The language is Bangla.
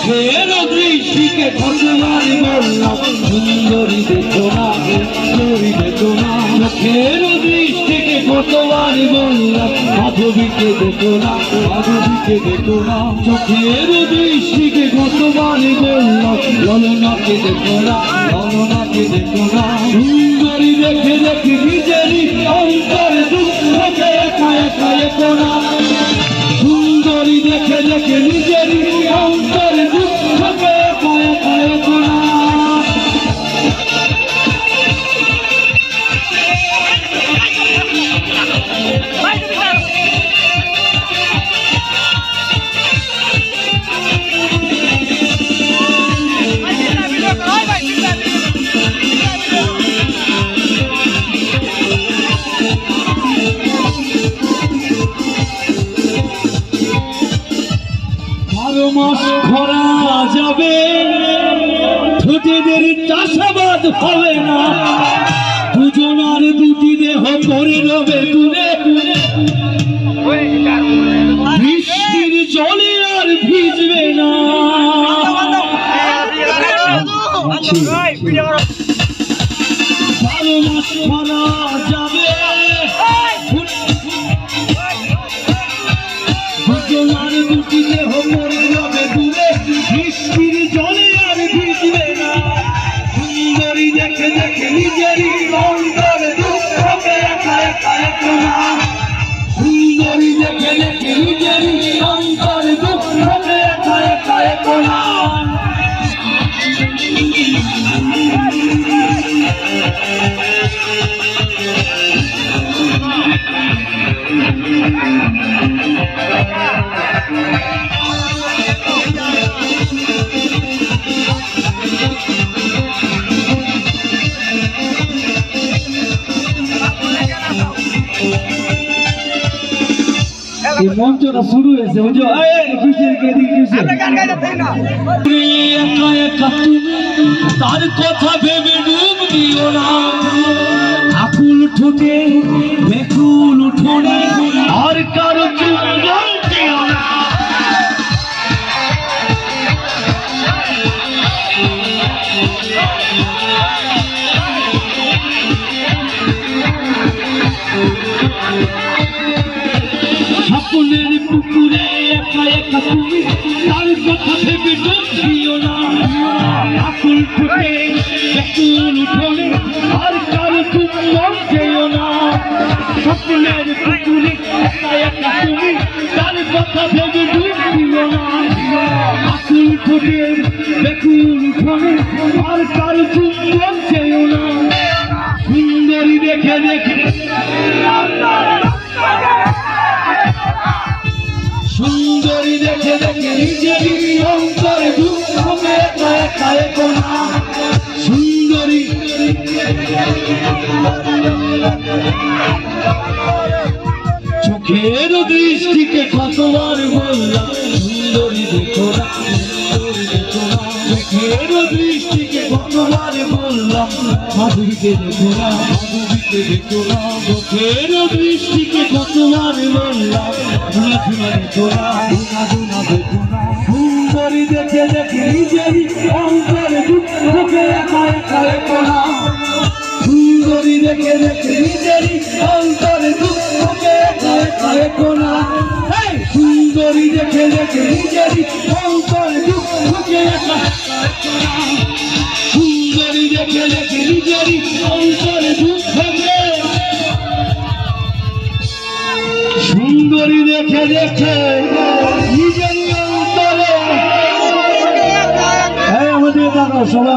চোখের দৃষ্টিকে কতবার বললাম সুন্দরী দেখো না, সুন্দরী দেখো না। চোখের দৃষ্টিকে কতবার বললাম মাধবীকে দেখো না, মাধবীকে দেখো না। চোখের দৃষ্টিকে কতবার বললাম ললনাকে দেখো না, ললনাকে দেখো না। সুন্দরী দেখে দেখে নিজেরই অন্তরে দুঃখকে একা একা একা না। সুন্দরী দেখে দেখে নিজেরই অন্তরে দুঃখকে একা একা একা না। মাস খরা যাবে ঠোঁটেদের চাষাবাদ হবে না, দুজনার দুটি দেহ পড়ে রবে দূরে, বৃষ্টির জলে আর ভিজবে না। বারো মাস খরা যাবে দুজনার দুটি দেহ পড়ে রবে দূরে, বৃষ্টির জলে আর ভিজবে না। সুন্দরী দেখে দেখে নিজেরই অন্তরে দুঃখকে একা একা একা না। সুন্দরী দেখে দেখে নিজেরই অন্তরে দুঃখকে একা একা একা না। মঞ্চটা শুরু হয়েছে বুঝো, একা একা তার কথা ভেবে ডুব দিও না। আকুল ঠোঁটে বেকুল উঠোনে আর কারো চুম্বন দিও না। স্বপ্নের পুকুরে একা একা তুমি তার কথা ভেবে ডুব দিও না। আকুল ঠোঁটে বেকুল উঠোনে আর কারো চুম্বন দিও না। স্বপ্নের পুকুরে একা একা তুমি তার কথা ভেবে ডুব দিও না। আকুল ঠোঁটে বেকুল উঠোনে আর কারো চুম্বন দিও না। সুন্দরী দেখে দেখে সুন্দরী দেখে দেখে নিজেরই অন্তরে দুঃখকে একা একা একা না। সুন্দরী চোখের দৃষ্টিকে কতবার বললাম সুন্দরী দেখো না, সুন্দরী দেখো না। চোখের দৃষ্টিকে কতবার বললাম মাধবীকে দেখো না, মাধবীকে দেখো না। চোখের দৃষ্টিকে কতবার বললাম ধুনা ধুনা দেখো না, ধুনা ধুনা দেখো না। সুন্দরী দেখে দেখে নিজেরই অন্তরে দুঃখকে একা একা একা না। সুন্দরী দেখে দেখে নিজেরই অন্তরে দুঃখকে একা একা একা না। সুন্দরী দেখে দেখে নিজেরই অন্তরে দুঃখকে একা একা না। সুন্দরী দেখে দেখে নিজেরই অন্তরে দুঃখকে, সুন্দরী দেখে দেখে নিজেরই অন্তরে। আমাদের সবাই